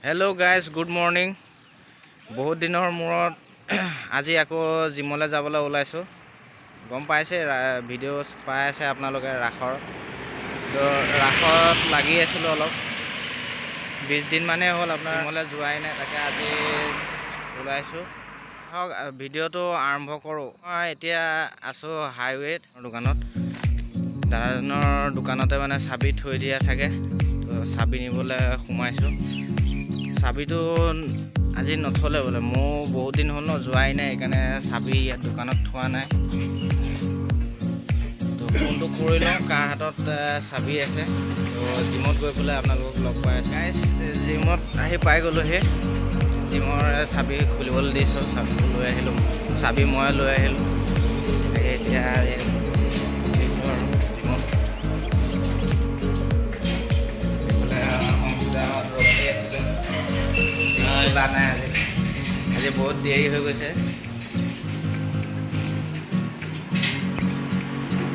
Hello' guys, good morning. বহুত দিনৰ মূৰত আজি আকৌ জিমলৈ যাবলৈ ওলাইছোঁ। গম পাইছে, ভিডিঅ' পাই আছে আপোনালোকে ৰাসৰ। তো ৰাসত লাগি আছিলোঁ অলপ। 20 দিনমানেই হ'ল আপোনাৰ জিমলৈ যোৱাই নাই, তাকে আজি ওলাইছোঁ। হওক, ভিডিঅ'টো আৰম্ভ কৰোঁ। মই এতিয়া আছোঁ হাইৱেত দোকানত। দাদাজনৰ দোকানতে মানে চাবি থৈ দিয়া থাকে, তো চাবি নিবলৈ সোমাইছোঁ। চাবিটো আজি নথলে বোলে, মোৰ বহুত দিন হ'ল ন যোৱাই নাই, সেইকাৰণে চাবি ইয়াত দোকানত থোৱা নাই। তো ফোনটো কৰি লওঁ, কাৰ হাতত চাবি আছে। তো জিমত গৈ পেলাই আপোনালোকক লগ পাই আছোঁ। গাইজ, জিমত আহি পাই গ'লোহি। জিমৰ চাবি খুলিবলৈ দিছোঁ, চাবিটো লৈ আহিলোঁ। চাবি মই লৈ আহিলোঁ। এতিয়া নাই, আজি বহুত দেৰি হৈ গৈছে।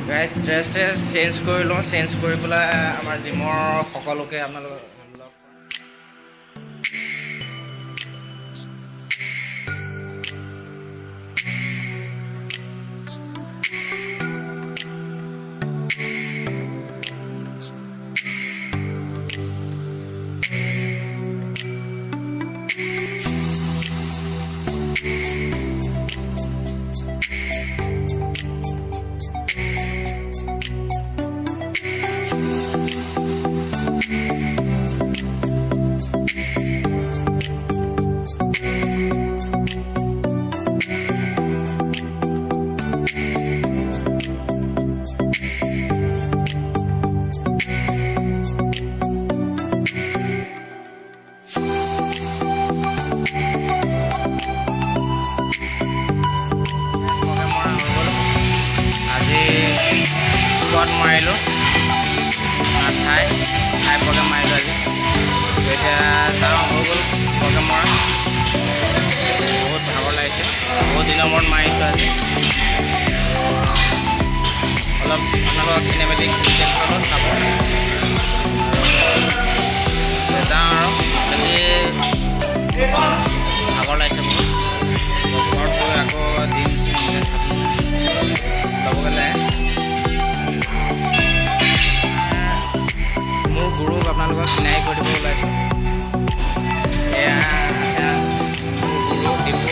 গাইজ, ড্ৰেছ চেঞ্জ কৰি লওঁ। চেঞ্জ কৰি পেলাই আমাৰ জিমৰ সকলোকে আপোনালোকক লগ মাৰিলোঁ। ঠাই প্ৰগ্ৰেম মাৰিলোঁ আজি। এতিয়া যাওঁ, হৈ গ'ল প্ৰগ্ৰেম মৰা। বহুত ভাগৰ লাগিছে, বহুত দিনৰ মূৰত মাৰিছোঁ আজি। অলপ আপোনালোকক চিনেমেটিক চিষ্টেমখনত চাব যাওঁ আৰু। আজি ভাগৰ লাগিছে বহুত। ঘৰত গৈ আকৌ দিন ল'বগৈ লাগে। মোৰ গুৰুক আপোনালোকক চিনাকি কৰি দিব ওলাইছোঁ। এয়া আছে মোৰ গুৰু ডিপু।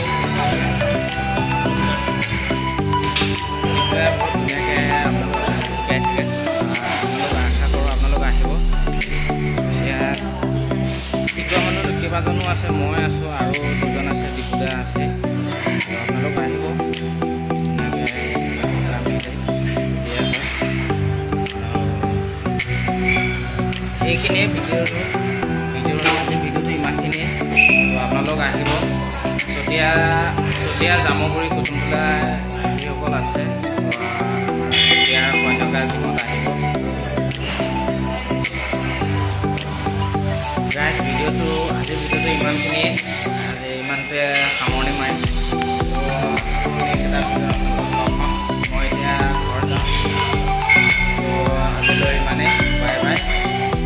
বহুত ধুনীয়াকৈ আপোনালোকে শিকাই থাকে। আপোনালোক আশা কৰোঁ আপোনালোক আহিব। ইয়াত শিকোৱা মানুহ কেইবাজনো আছে, মই আছোঁ আৰু দুজন আছে, ডিপুদা আছে। আপোনালোক আহিব, ধুনীয়াকৈ দিয়া হয়। এইখিনিয়ে ভিডিঅ'টো ইমানখিনিয়ে। তো আপোনালোক আহিব। চতিয়া জামুগুৰি কুটুমটোলা যিসকল আছে, চতিয়াৰ কন্যকা জিমত আহিব। গাইজ, আজিৰ ভিডিঅ'টো ইমানখিনিয়ে। ইমানটোৱে সামৰণি মাৰিম। নেক্সট এটা ভিডিঅ'